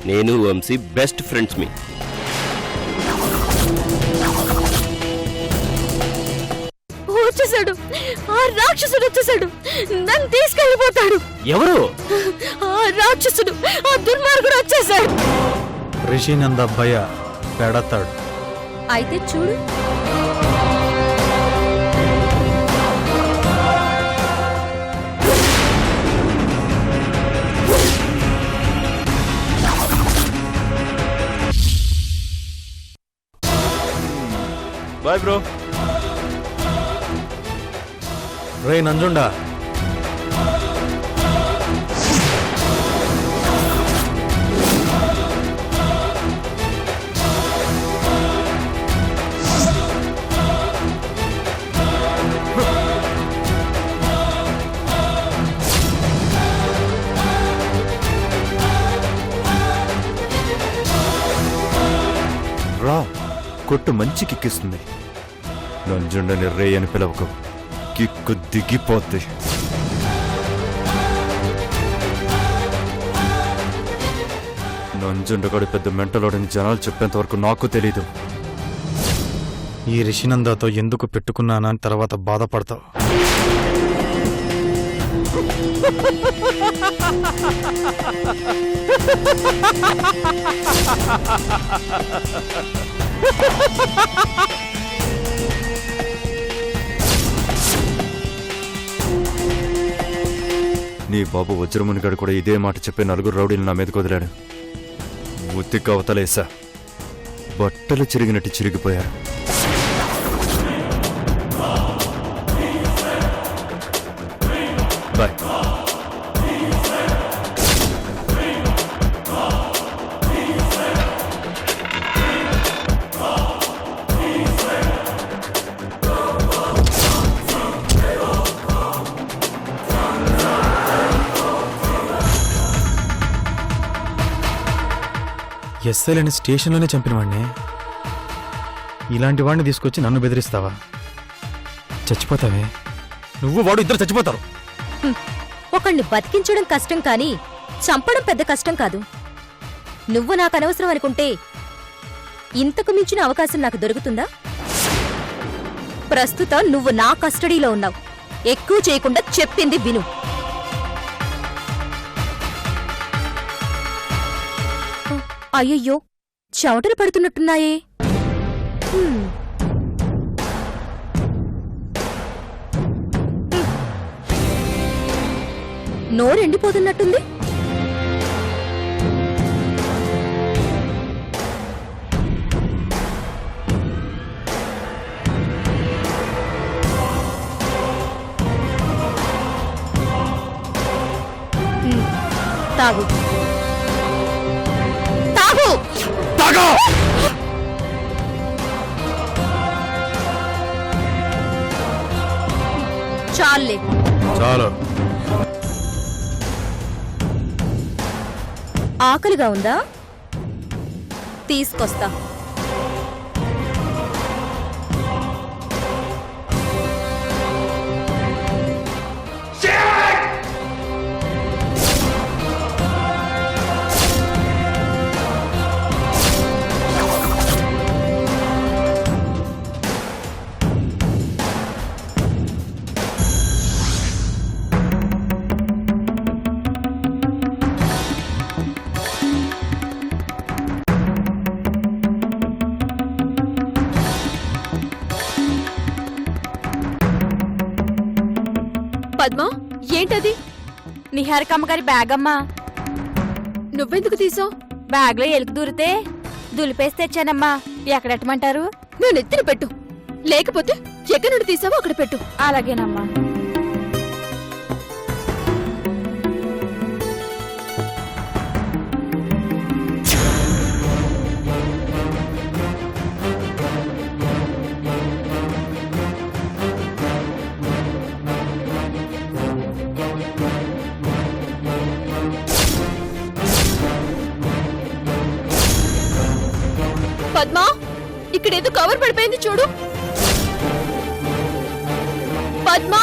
నేను Vamsi best friends మీ. వచ్చేసాడు, ఆ రాక్షసుడు వచ్చేసాడు, నన్ను తీసుకెళ్ళిపోతాడు. ఎవరు? ఆ రాక్షసుడు, ఆ దుర్మార్గుడు వచ్చేసాడు. రిషినంద భయ పెడతాడు. అయితే చూడు. Bye bro. రే నంజుండా, రా, కొట్టు మంచి కిక్కిస్తుంది. నంజుండని రే అని పిలవకు, కిక్కు దిగిపోద్ది. నంజుండగాడు పెద్ద మెంటలోడని జనాలు చెప్పేంత వరకు నాకు తెలీదు. ఈ రిషినందాతో ఎందుకు పెట్టుకున్నానా అని తర్వాత బాధపడతావు. నీ బాబు వజ్రమునిగాడు కూడా ఇదే మాట చెప్పే 4 రౌడీలు నా మీదకు వదిలాడు. ఉత్తికి అవతలేసా, బట్టలు చిరిగినట్టు చిరిగిపోయారు. బాయ్. ఎస్ఐలని స్టేషన్లోనే చంపినవాడిని, ఇలాంటి వాడిని తీసుకొచ్చి నన్ను బెదిరిస్తావా? చచ్చిపోతావే నువ్వు, వాడు ఇద్దరు చచ్చిపోతారు. ఒకణ్ణి బతికించడం కష్టం కానీ చంపడం పెద్ద కష్టం కాదు. నువ్వు నాకు అనవసరం అనుకుంటే ఇంతకు మించిన అవకాశం నాకు దొరుకుతుందా? ప్రస్తుతం నువ్వు నా కస్టడీలో ఉన్నావు. ఎక్కువ చేయకుండా చెప్పింది విను. అయ్యయ్యో, చెమటలు పడుతున్నట్టున్నాయే. నోరెండిపోతున్నట్టుంది. తాగు తాగు తాగు. చాలే. చాలు. ఆకలిగా ఉందా? తీసుకొస్తా. పద్మా, ఏంటది? నిహారికమ్మ గారి బ్యాగ్ అమ్మా. నువ్వెందుకు తీసావు? బ్యాగ్ లో ఎలుకు దూరితే దులిపేసి తెచ్చానమ్మా. ఎక్కడెట్టమంటారు? నువ్వు నెత్తిన పెట్టు, లేకపోతే ఎక్కడి నుండి తీసావో అక్కడ పెట్టు. అలాగేనమ్మా. పద్మా, ఇక్కడేదో కవర్ పడిపోయింది చూడు. పద్మా,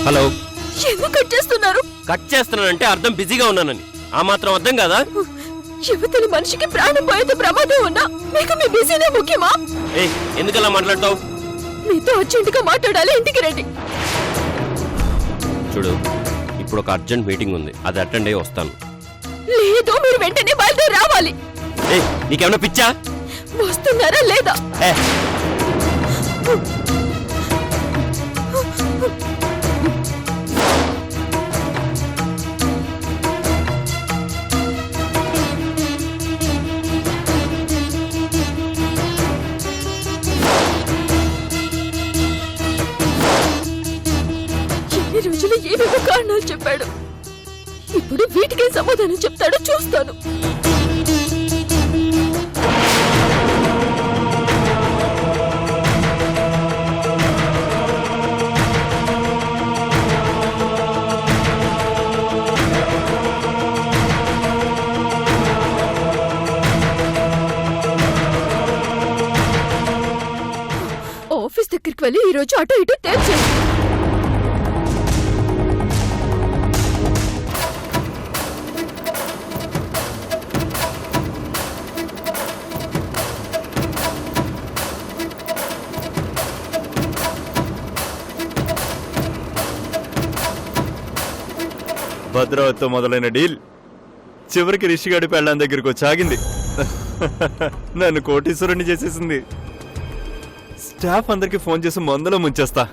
హలో. ఎందుకు కట్ చేస్తున్నారు? కట్ చేస్తున్నానంటే అర్థం బిజీగా ఉన్నానని. ఆ మాత్రం అర్థం కాదా? యువతల మనిషికి ప్రాణం పోయేంత ప్రమాదం ఉన్నా మీకు మీ బిజీనే ముఖ్యమా? ఏ ఎందుకలా మాట్లాడతావు? మీతో అర్జెంటుగా మాట్లాడాలి, ఇంటికి రండి. చూడు, ఇప్పుడు ఒక అర్జెంట్ మీటింగ్ ఉంది, అది అటెండ్ అయ్యి వస్తాను. లేదు, మీరు వెంటనే బయలుదేరి రావాలి. ఏ నీకేమన్నా పిచ్చా? వస్తున్నారా లేదా? ఏ ఎన్ని రోజులు ఏవేవో కారణాలు చెప్పాడు. ఇప్పుడు వీటికే సమాధానం చెప్తాడో చూస్తాను. ఆఫీస్ దగ్గరికి వెళ్ళి ఈ రోజు అటు ఇటు తేల్చేది. భద్రావతితో మొదలైన డీల్ చివరికి రిషిగాడి పెళ్ళాం దగ్గరికి వచ్చి ఆగింది. నన్ను కోటీశ్వరుణ్ణి చేసేసింది. స్టాఫ్ అందరికి ఫోన్ చేసి మందులో ముంచేస్తా.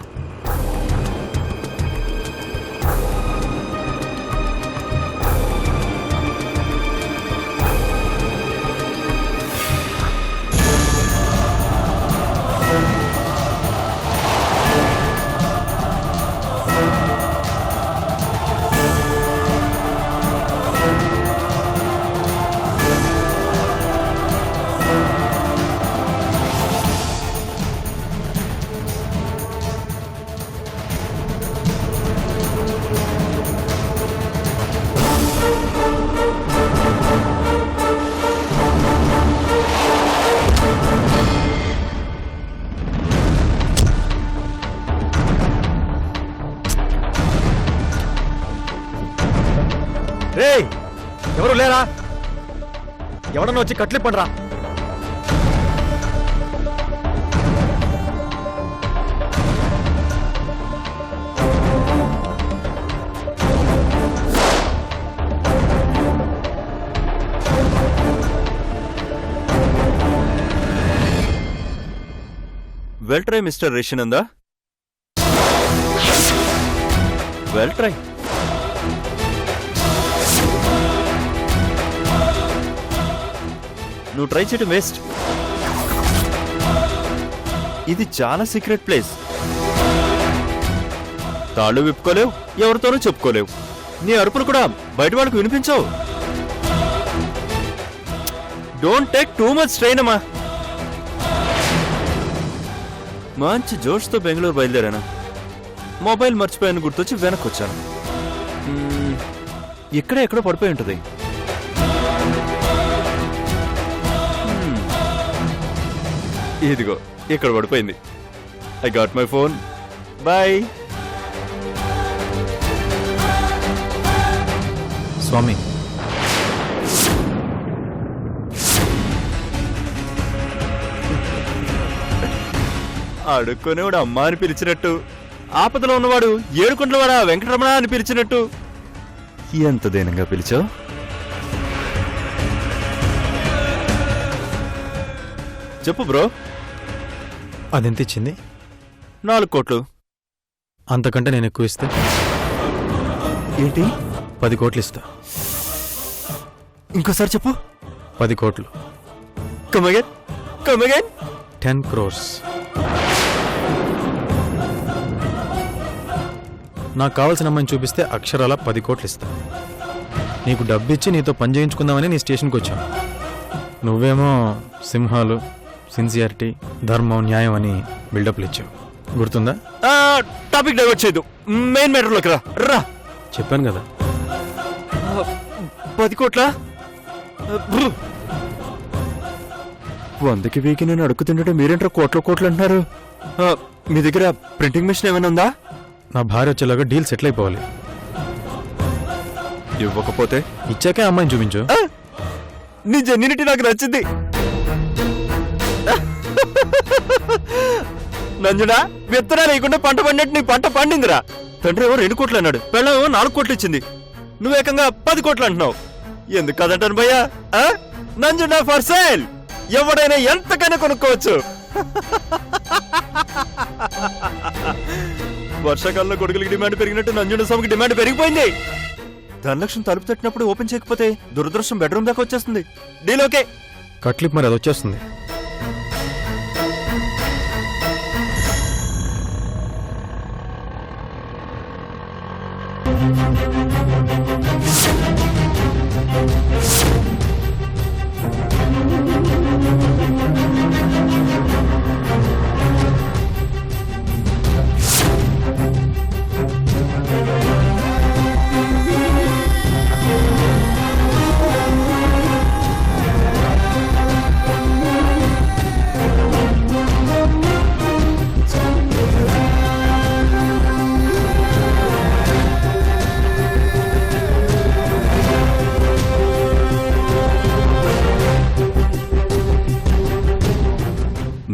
రేయ్, ఎవరు లేరా? ఎవడన్నా వచ్చి కట్లిప్పండ్రా. Well try mister Rishinanda, well try. నువ్వు ట్రై చేయడం వేస్ట్. ఇది చాలా సీక్రెట్ ప్లేస్. తాళ్ళు విప్పుకోలేవు, ఎవరితోనూ చెప్పుకోలేవు. నీ అరుపులు కూడా బయట వాళ్ళకు వినిపించవు. Don't take too much strain అమ్మా. మంచి జోష్తో బెంగళూరు బయలుదేరాను. మొబైల్ మర్చిపోయాను గుర్తొచ్చి వెనక్కి వచ్చాను. ఇక్కడే ఎక్కడో పడిపోయి ఉంటుంది. ఇదిగో ఇక్కడ పడిపోయింది. I got my phone. Bye. స్వామి, అడుక్కునేవాడు అమ్మ అని పిలిచినట్టు, ఆపదలో ఉన్నవాడు ఏడుకుంటలవాడా వెంకటరమణ అని పిలిచినట్టు ఎంత దీనంగా పిలిచావు. చెప్పు బ్రో. అదెంత ఇచ్చింది? 4 కోట్లు. అంతకంటే నేను ఎక్కువ ఇస్తే ఏంటి? 10 కోట్లు ఇస్తా. ఇంకోసారి చెప్పు. 10 కోట్లు. Come again. 10 crores. నాకు కావాల్సిన అమ్మాయిని చూపిస్తే అక్షరాల 10 కోట్లు ఇస్తా. నీకు డబ్బిచ్చి నీతో పని చేయించుకుందామని నీ స్టేషన్కి వచ్చాను. నువ్వేమో సింహాలు, సిన్సియారిటీ, ధర్మం, న్యాయం అని బిల్డప్లు ఇచ్చావు. గుర్తుందా? టాపిక్ డైవర్ట్ చేయదు. మెయిన్ మ్యాటర్లోకి రా. రా. చెప్పాను కదా. 10 కోట్ల 100కి వీకి నేను అడుగు తింటే మీరేంటారు కోట్లు అంటున్నారు? మీ దగ్గర ప్రింటింగ్ మిషన్ ఏమైనా ఉందా? నా భార్య వచ్చేలాగా డీల్ సెటిల్ అయిపోవాలి. ఇవ్వకపోతే ఇచ్చాకే అమ్మాయిని చూపించు. నీ జెన్యూనిటీ నాకు నచ్చింది. నంజుడా, విత్తనాలు లేకుండా పంట పండినట్టు నీ పంట పండిందిరా. తండ్రి ఏమో 2 కోట్లు అన్నాడు, పెళ్ళేమో 4 కోట్లు ఇచ్చింది. నువ్వేకంగా 10 కోట్లు అంటున్నావు. ఎందుకు కదంటాను భయ్యా? నంజుడా ఫర్ సేల్. ఎవడైనా ఎంతకైనా కొనుక్కోవచ్చు. వర్షాకాలంలో గొడుగులకి డిమాండ్ పెరిగినట్టు నంజుండ స్వామికి డిమాండ్ పెరిగిపోయింది. ధనలక్ష్మి తలుపు తట్టినప్పుడు ఓపెన్ చేయకపోతే దురదృష్టం బెడ్రూమ్ దాకా వచ్చేస్తుంది. Deal okay. కట్లిప్ మరి అది వచ్చేస్తుంది.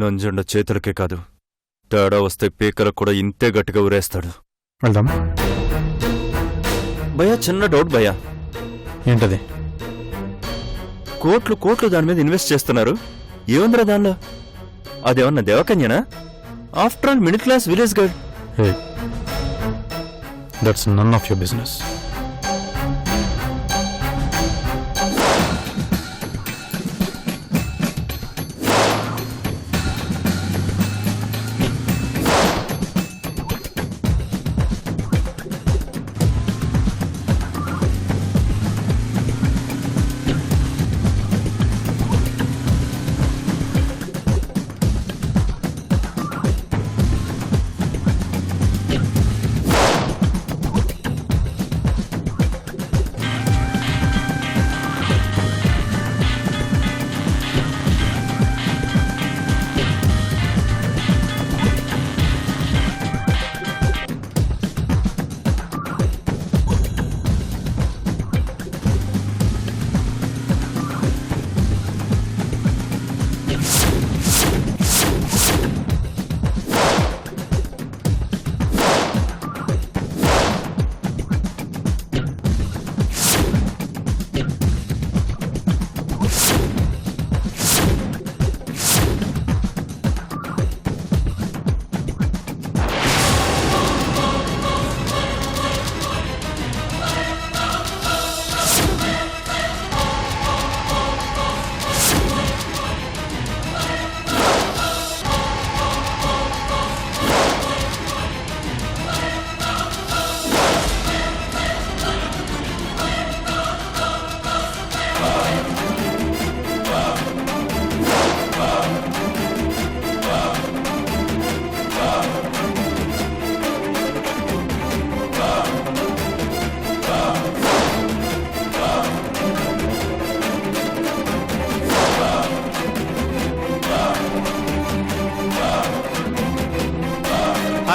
నంజండ చేతులకే కాదు, తేడా వస్తే పీకలకు కూడా ఇంతే గట్టిగా ఊరేస్తాడు. వెళ్దాం. భయ్యా, చిన్న డౌట్ భయ్యా. ఏంటది? కోట్లు దాని మీద ఇన్వెస్ట్ చేస్తున్నారు. ఏముందిరా దానిలో? అదేమన్నా దేవకన్యనా? After all middle class village girl. Hey, that's none of your business.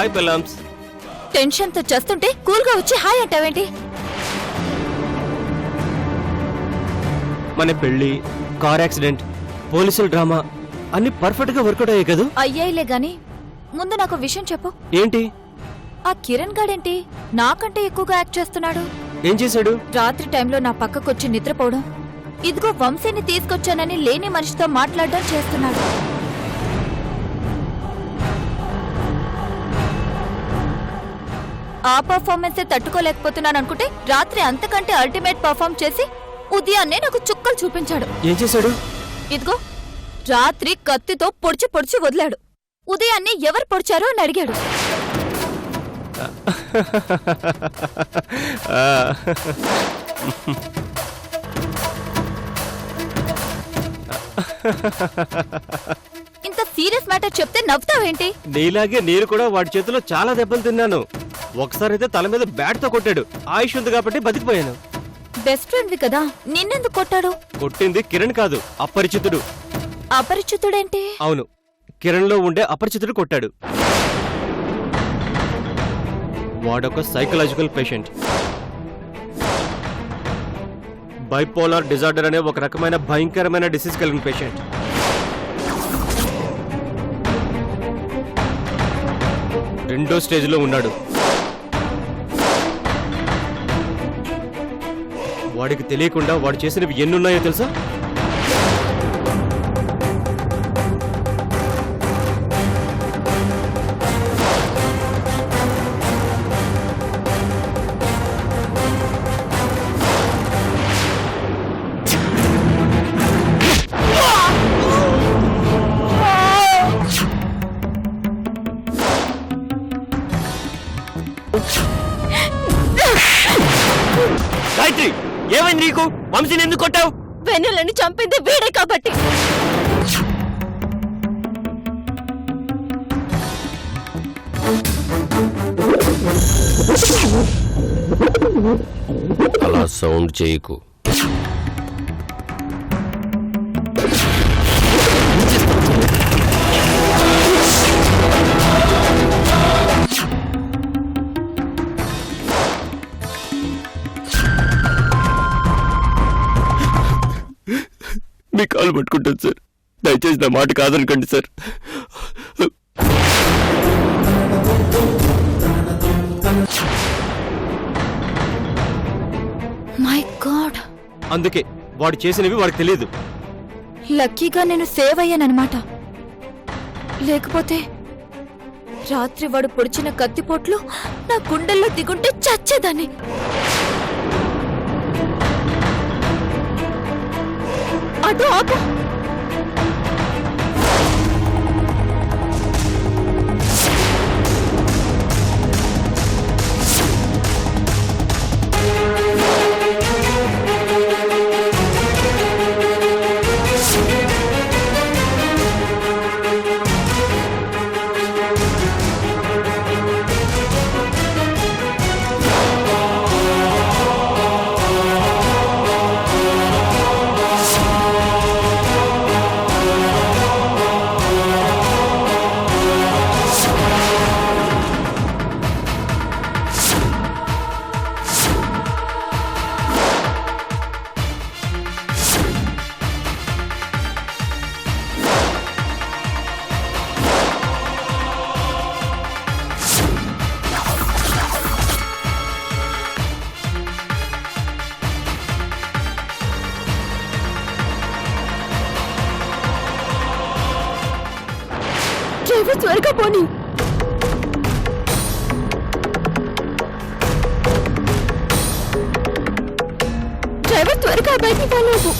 Hi పెలామ్స్. టెన్షన్ తో చేస్తుంటే కూల్ గా వచ్చి హాయ్ అంటావేంటి? మన పెళ్లి, కార్ యాక్సిడెంట్, పోలీసుల డ్రామా అన్ని పర్ఫెక్ట్ గా వర్కౌట్ అయ్యాయి కదా. అయ్యాయిలే గాని ముందు నాకు విషయం చెప్పు. ఏంటి? ఆ కిరణ్ గాడేంటి నాకంటే ఎక్కువగా యాక్ట్ చేస్తున్నాడు? ఏం చేశాడు? రాత్రి టైంలో నా పక్కకొచ్చి నిద్రపోవడం, ఇదిగో వంశీని తీసుకొచ్చానని లేని మనిషితో మాట్లాడడం చేస్తున్నాడు. ఆ పర్ఫార్మెన్సే తట్టుకోలేకపోతున్నాను అనుకుంటే రాత్రి అంతకంటే అల్టిమేట్ పర్ఫార్మ్ చేసి ఉదయాన్నే నాకు చుక్కలు చూపించాడు. ఏం చేశాడు? ఇదిగో రాత్రి కత్తితో పొడిచి పొడిచి వదిలాడు. ఉదయాన్నే ఎవరు పొడిచారో అని అడిగాడు. ఇంత సీరియస్ మ్యాటర్ చెప్తే నవ్వుతావేంటి? నీలాగే నేను కూడా వాడి చేతిలో చాలా దెబ్బలు తిన్నాను. ఒకసారి అయితే తల మీద బ్యాట్ తో కొట్టాడు. ఆయుష్ ఉంది కాబట్టి బతికిపోయాను. బెస్ట్ ఫ్రెండ్వి కదా, నిన్నెందుకు కొట్టాడు? కొట్టింది కిరణ్ కాదు, అపరిచితుడు. అపరిచితుడేంటి? అవును, కిరణ్ లో ఉండే అపరిచితుడు కొట్టాడు. వాడొక సైకలాజికల్ పేషెంట్. బైపోలార్ డిజార్డర్ అనే ఒక రకమైన భయంకరమైన డిసీజ్ కలిగిన పేషెంట్. రెండో స్టేజ్ లో ఉన్నాడు. వాడికి తెలియకుండా వాడు చేసినవి ఎన్నున్నాయో తెలుసా? గాయత్రి, ఏమైంది నీకు? వంశీని ఎందుకు కొట్టావు? వెన్నెలని చంపింది వీడే కాబట్టి. అలా సౌండ్ చేయకు. మీ కాలు పట్టుకుంటాను సార్, దయచేసి నా మాట కాదనుకోండి సార్. మై గాడ్, అందుకే వాడు చేసినవి వాడికి తెలియదు. లక్కీగా నేను సేవ్ అయ్యానన్నమాట. లేకపోతే రాత్రి వాడు పొడిచిన కత్తిపోట్లు నా గుండెల్లో దిగుంటే చచ్చేదాన్ని. అటు ఆపు. డ్రైవర్ త్వరగా పోనీ. డ్రైవర్ త్వరగా బయటికి పోలేదు.